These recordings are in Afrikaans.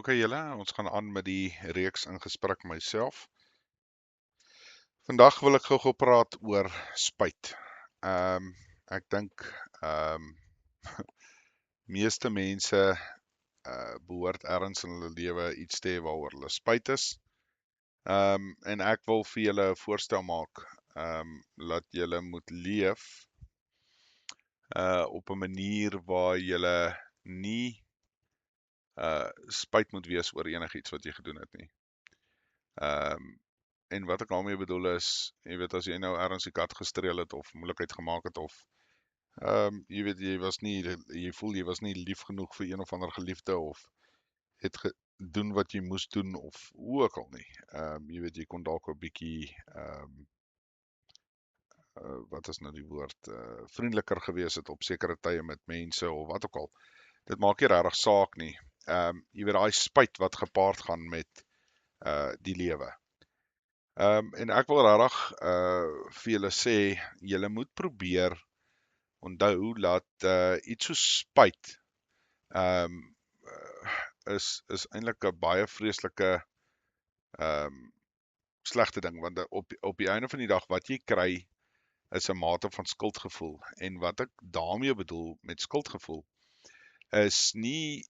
Okay julle, ons gaan aan met die reeks in gesprek myself. Vandag wil ek gou praat oor spyt. Ek dink meeste mense behoort ergens in hulle lewe iets te hê waaroor hulle spyt is. En ek wil vir julle 'n voorstel maak dat julle moet leef op 'n manier waar julle nie spyt moet wees oor enigiets wat jy gedoen het nie. En wat ek daarmee bedoel is, jy weet as jy nou ergens die kat gestreel het of moeilikheid gemaak het of jy weet jy voel jy was nie lief genoeg vir een of ander geliefde of het gedoen wat jy moes doen of hoe ook al nie. Jy weet jy kon dalk 'n bietjie wat is nou die woord, vriendeliker gewees het op sekere tye met mense of wat ook al. Dit maak nie regtig saak nie. Jy weet daai spyt wat gepaard gaan met die lewe. En ek wil regtig vir julle sê, julle moet probeer onthou dat iets so spyt is eintlik 'n baie vreeslike slegte ding, want op die einde van die dag wat jy kry is 'n mate van skuldgevoel. En wat ek daarmee bedoel met skuldgevoel is nie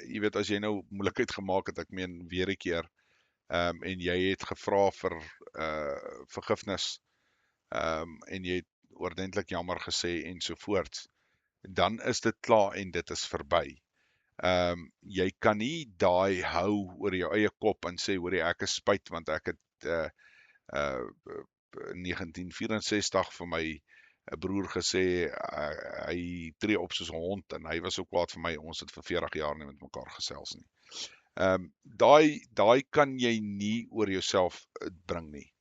jy weet as jy nou moeilikheid gemaak het, ek meen weer 'n keer en jy het gevra vir vergifnis en jy het oordentlik jammer gesê en so voort, dan is dit klaar en dit is verby. Jy kan nie daai hou oor jou eie kop en sê hoor jy ek is spyt want ek het 1964 vir my 'n broer gesê hy tree op soos 'n hond en hy was so kwaad vir my, ons het vir 40 jaar nie met mekaar gesels nie. Daai kan jy nie oor jouself bring nie.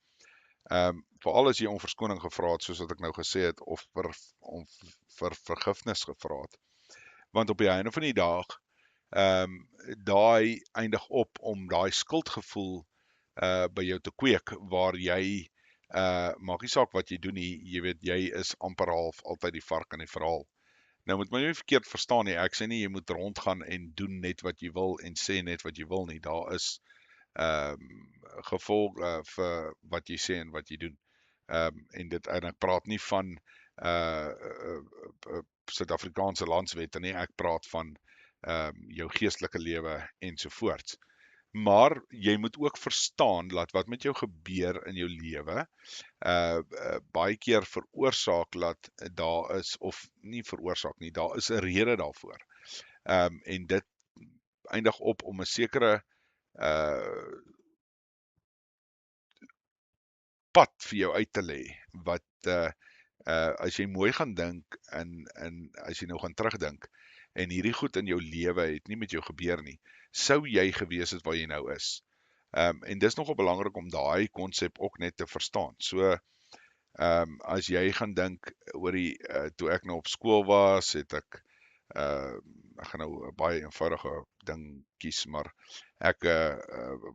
Veral as jy om verskoning gevra het, soos wat ek nou gesê het, of vir vergifnis gevra het. Want op die einde van die dag, daai eindig op om daai skuldgevoel by jou te kweek, waar jy, maak nie saak wat jy doen nie, jy weet, jy is amper half altyd die vark in die verhaal. Nou moet my nie verkeerd verstaan nie, ek sê nie jy moet rondgaan en doen net wat jy wil en sê net wat jy wil nie, daar is gevolg vir wat jy sê en wat jy doen. En ek praat nie van Suid-Afrikaanse landswette nie, ek praat van jou geestelike lewe ensovoorts. Maar jy moet ook verstaan dat wat met jou gebeur in jou lewe baie keer veroorsaak dat daar is, of nie veroorsaak nie, daar is 'n rede daarvoor. En dit eindig op om 'n sekere pad vir jou uit te lê, wat as jy mooi gaan dink en as jy nou gaan terugdink en hierdie goed in jou lewe het nie met jou gebeur nie, sou jy gewees het waar jy nou is. En dis nogal belangrik om daai konsep ook net te verstaan. So, as jy gaan dink oor die, toe ek nou op skool was, het ek gaan nou 'n baie eenvoudige ding kies, maar ek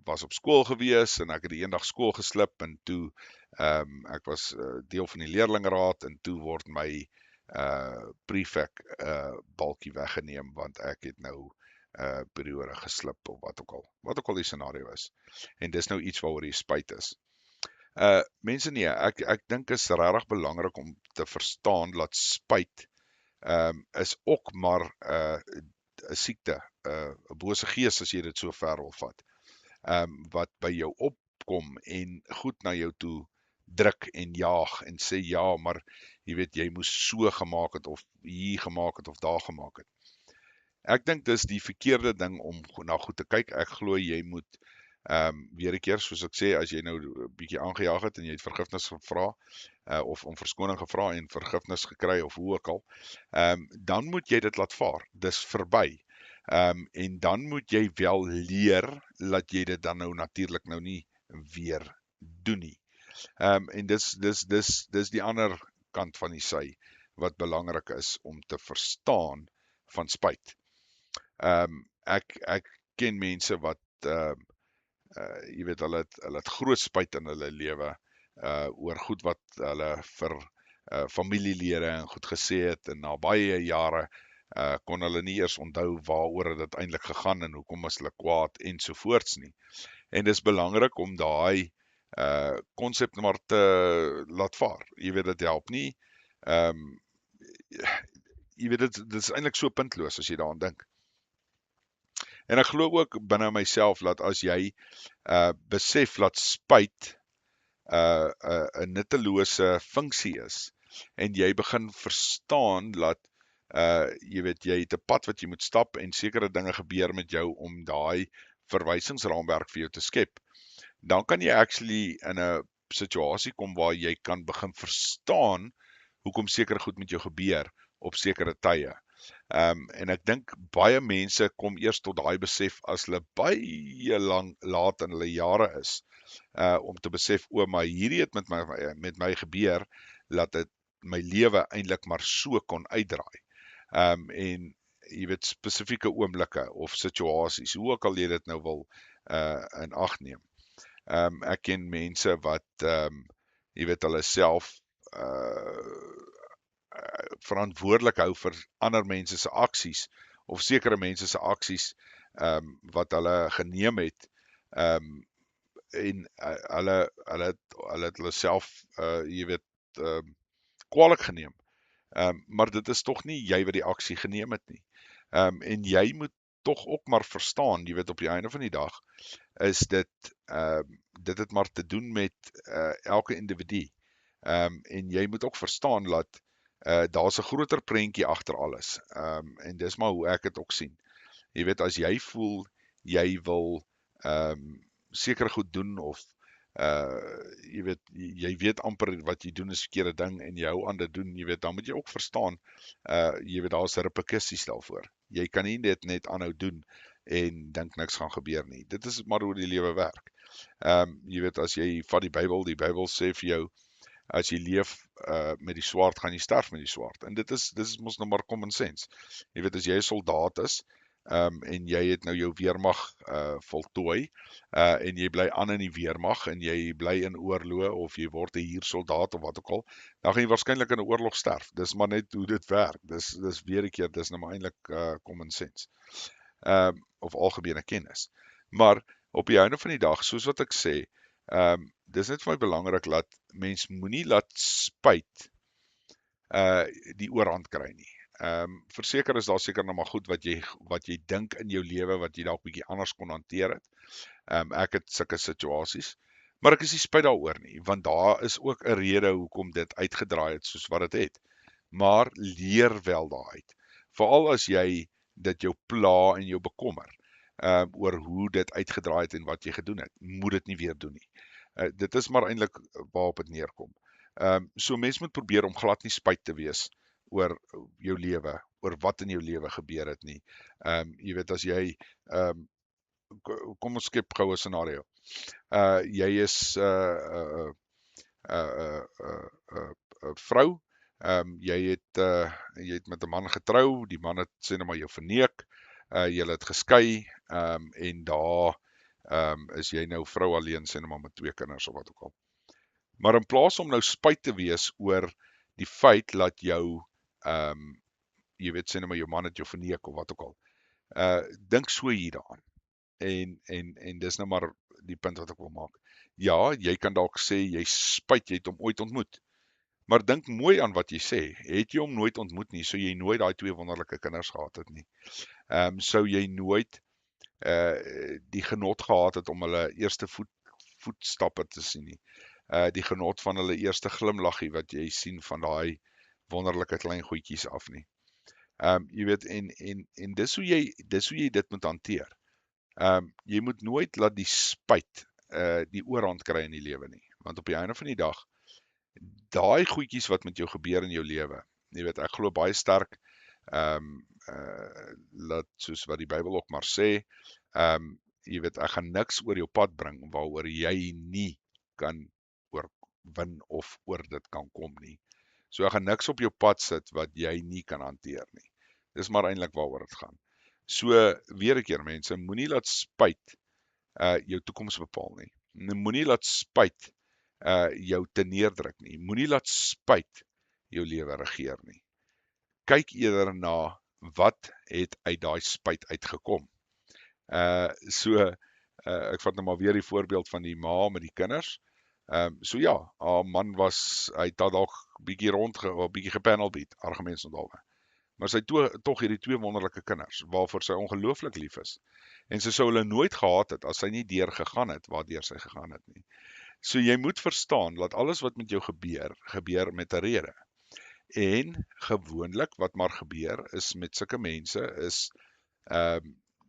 was op skool gewees en ek het die eendag skool geslip en toe, ek was deel van die leerlingraad en toe word my prefek balkie weggeneem want ek het nou periode geslip of wat ook al die scenario is. En dis nou iets waaroor jy spyt is. Mense nee, ek dink is regtig belangrik om te verstaan dat spyt is ook maar 'n siekte, 'n bose gees as jy dit so ver wil vat, wat by jou opkom en goed na jou toe druk en jaag en sê ja, maar jy weet jy moes so gemaak het of hier gemaak het of daar gemaak het. Ek dink dis die verkeerde ding om na goed te kyk. Ek glo jy moet weer 'n keer, soos ek sê, as jy nou 'n bietjie aangejaag het en jy het vergifnis gevra of om verskoning gevra en vergifnis gekry of hoe ook al, dan moet jy dit laat vaar. Dis verby. En dan moet jy wel leer dat jy dit dan nou natuurlik nou nie weer doen nie. En dis die ander kant van die sy wat belangrik is om te verstaan van spyt. Ek ken mense wat jy weet hulle het groot spyt in hulle lewe oor goed wat hulle vir familielede en goed gesê het en na baie jare kon hulle nie eers onthou waaroor het dit eintlik gegaan en hoekom is hulle kwaad ensovoorts nie. En dis belangrik om daai konsep maar te laat vaar. Jy weet, dit help nie. Jy weet, dit is eintlik so puntloos as jy daaraan dink. En ek glo ook binne myself dat as jy besef dat spyt 'n nuttelose funksie is en jy begin verstaan dat jy weet, jy het 'n pad wat jy moet stap en sekere dinge gebeur met jou om daai verwysingsraamwerk vir jou te skep, dan kan jy actually in 'n situasie kom waar jy kan begin verstaan hoekom sekere goed met jou gebeur op sekere tye. En ek dink baie mense kom eers tot daai besef as hulle baie laat in hulle jare is, om te besef, maar hierdie het met my gebeur, dat dit my lewe eintlik maar so kon uitdraai. En jy weet, spesifieke oomblikke of situasies, hoe ook al jy dit nou wil in ag neem. Ek ken mense wat jy weet, hulle self verantwoordelik hou vir ander mense se aksies of sekere mense se aksies wat hulle geneem het, en hulle het hulle self jy weet, kwaadlik geneem. Maar dit is tog nie jy wat die aksie geneem het nie. En jy moet tog ook maar verstaan, jy weet, op die einde van die dag is dit het maar te doen met elke individu. En jy moet ook verstaan dat daar's 'n groter prentjie agter alles. En dis maar hoe ek dit ook sien. Jy weet, as jy voel jy wil sekere goed doen of jy weet amper wat jy doen is verkeerde ding en jy hou aan dit doen, jy weet, dan moet jy ook verstaan, jy weet, daar's reperkusies daarvoor. Jy kan nie dit net aanhou doen en dink niks gaan gebeur nie. Dit is maar hoe die lewe werk. Jy weet, as jy vat die Bybel sê vir jou, as jy leef met die swaard, gaan jy sterf met die swaard. En dit is mos nou maar common sense. Jy weet, as jy 'n soldaat is, en jy het nou jou weermag voltooi, en jy bly aan in die weermag, en jy bly in oorloë, of jy word 'n huursoldaat, of wat ook al, dan gaan jy waarskynlik in 'n oorlog sterf. Dis maar net hoe dit werk. Dis weer 'n keer, dis nou maar eintlik common sense. Of algemene kennis. Maar op die einde van die dag, soos wat ek sê, dis net vir my belangrik dat mens moenie laat spyt die oorhand kry nie. Verseker is daar seker nog maar goed wat jy dink in jou lewe wat jy dalk bietjie anders kon hanteer het. Ek het sulke situasies, maar ek is nie spyt daaroor nie, want daar is ook 'n rede hoekom dit uitgedraai het soos wat dit het. Maar leer wel daaruit. Veral as jy dit jou pla en jou bekommer oor hoe dit uitgedraai het en wat jy gedoen het, moet dit nie weer doen nie. Dit is maar eintlik waarop dit neerkom. So mens moet probeer om glad nie spyt te wees oor jou lewe, oor wat in jou lewe gebeur het nie. Jy weet, as jy, kom ons skep gou 'n scenario. Jy is 'n vrou, jy het met 'n man getrou, die man het sê nou maar jou verneek, julle het geskei, en daar is jy nou vrou alleen, sê nou maar met 2 kinders of wat ook al. Maar in plaas om nou spyt te wees oor die feit dat jou, jy weet, sê nou maar jou man het jou verneek of wat ook al, dink so hieraan. En dis nou maar die punt wat ek wil maak. Ja, jy kan dalk sê jy spyt jy het hom ooit ontmoet. Maar dink mooi aan wat jy sê. Het jy hom nooit ontmoet nie, sou jy nooit daai 2 wonderlike kinders gehad het nie. Sou jy nooit die genot gehad het om hulle eerste voetstappe te sien nie. Die genot van hulle eerste glimlaggie wat jy sien van daai wonderlike klein goedjies af nie. Jy weet, en dis hoe jy dit moet hanteer. Jy moet nooit laat die spyt die oorhand kry in die lewe nie. Want op die einde van die dag, daai goedjies wat met jou gebeur in jou lewe, jy weet, ek glo baie sterk, dat soos wat die Bybel ook maar sê, jy weet, ek gaan niks oor jou pad bring waaroor jy nie kan oorwin of oor dit kan kom nie. So ek gaan niks op jou pad sit wat jy nie kan hanteer nie. Dis maar eintlik waaroor dit gaan. So weer 'n keer mense, moenie laat spyt jou toekoms bepaal nie. Moenie laat spyt jou te neerdruk nie. Moenie laat spyt jou lewe regeer nie. Kyk eerder na wat het uit daai spyt uitgekom? Ek vat nou maar weer die voorbeeld van die ma met die kinders. So ja, haar man hy het dalk bietjie bietjie gepanel beat, argumente onthaalwe. Maar sy het tog hierdie 2 wonderlike kinders, waarvoor sy ongelooflik lief is. En sy sou hulle nooit gehad het, as sy nie deur gegaan het, waardeur sy gegaan het nie. So jy moet verstaan, dat alles wat met jou gebeur met 'n rede. En gewoonlik, wat maar gebeur, is met sulke mense, is,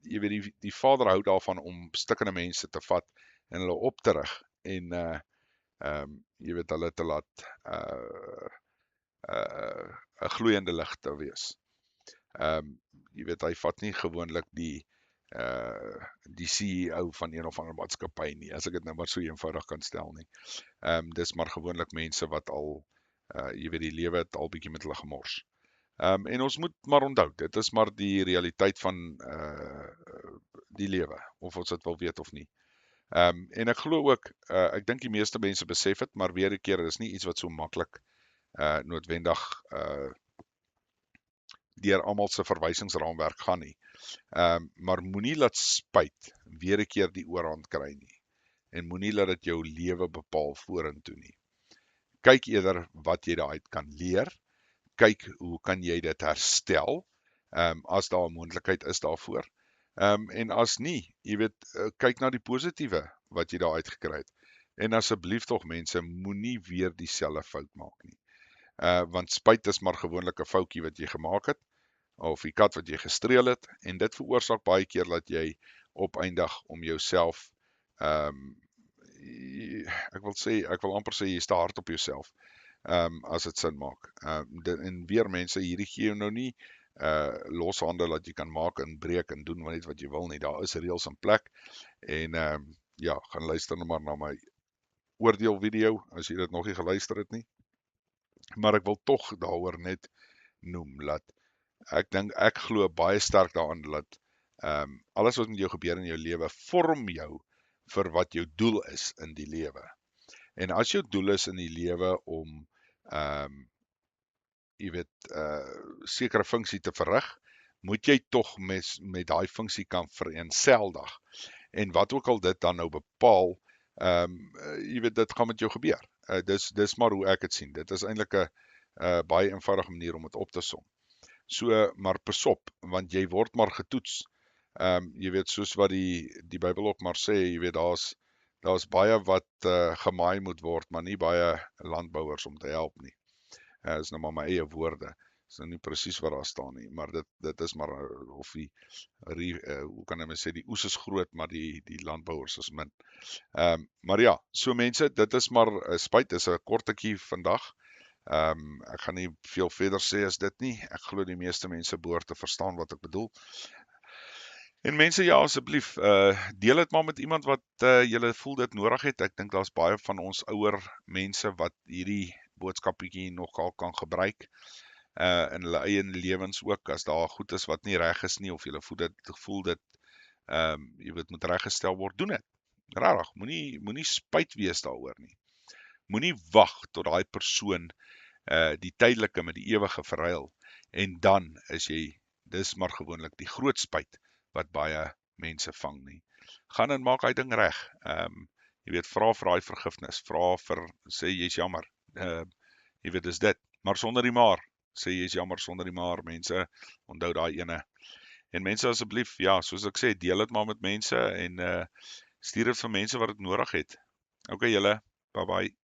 jy weet, die Vader hou daarvan om stikkende mense te vat, en hulle op te rig, en, jy weet, hulle te laat, 'n gloeiende lig te wees. Jy weet, hy vat nie gewoonlik die CEO van een of ander maatskappy nie, as ek dit nou maar so eenvoudig kan stel nie. Dis maar gewoonlik mense wat al, jy weet, die lewe het al bietjie met hulle gemors. En ons moet maar onthou, dit is maar die realiteit van die lewe, of ons dit wil weet of nie. En ek glo ook, ek dink die meeste mense besef het, maar weer 'n keer, is nie iets wat so maklik noodwendig deur almal se verwysingsraamwerk gaan nie. Maar moenie laat spyt weer 'n keer die oorhand kry nie. En moenie laat dit jou lewe bepaal vorentoe nie. Kyk eerder wat jy daaruit kan leer. Kyk hoe kan jy dit herstel, as daar 'n moontlikheid is daarvoor. En as nie, jy weet, kyk na die positiewe wat jy daaruit gekry het. En asseblief tog mense, moenie weer dieselfde fout maak nie. Want spyt is maar gewoonlik 'n foutjie wat jy gemaak het, of die kat wat jy gestreel het, en dit veroorsaak baie keer dat jy opeindig om jouself, ek wil amper sê, jy is te hard op jouself, as dit sin maak. En weer mense, hierdie gee jou nou nie loshande dat jy kan maak en breek en doen net wat jy wil nie. Daar is reëls in plek, en ja, gaan luister nou maar na my oordeel video, as jy dit nog nie geluister het nie. Maar ek wil tog daaroor net noem, dat ek glo baie sterk daaraan, dat alles wat met jou gebeur in jou lewe, vorm jou vir wat jou doel is in die lewe. En as jou doel is in die lewe om, jy weet, sekere funksie te verrig, moet jy tog met daai funksie kan vereenseldig. En wat ook al dit dan nou bepaal, jy weet, dit gaan met jou gebeur. Dis maar hoe ek het sien. Dit is eintlik 'n baie eenvoudige manier om dit op te som. So, maar pas op, want jy word maar getoets. Jy weet, soos wat die Bybel ook maar sê, jy weet, daar's baie wat gemaai moet word, maar nie baie landbouers om te help nie. Is nou maar my eie woorde. Is nou nie presies wat daar staan nie, maar dit is maar, of hoe kan ek sê, die oes is groot, maar die landbouers is min. Maar ja, so mense, dit is maar, spyt, is 'n kortetjie vandag. Ek gaan nie veel verder sê as dit nie. Ek glo die meeste mense behoort te verstaan wat ek bedoel. En mense, ja, asseblief, deel dit maar met iemand wat julle voel dit nodig het. Ek dink daar's baie van ons ouer mense wat hierdie boodskappietjie nogal kan gebruik, in hulle eie lewens ook, as daar goed is wat nie reg is nie, of julle voel dit, jy weet, moet reggestel word, doen dit. Regtig, moenie spyt wees daaroor nie. Moenie wag tot daai persoon die tydelike met die ewige verruil, en dan is jy, dis maar gewoonlik die groot spyt wat baie mense vang nie. Gaan en maak hy ding reg. Jy weet, vra vir daai vergifnis, sê jy's jammer. Jy weet, dis dit. Maar sonder die maar. Sê jy's jammer sonder die maar, mense. Onthou daai ene. En mense, asseblief, ja, soos ek sê, deel dit maar met mense, en stuur dit vir mense wat dit nodig het. Okay, julle, bye bye.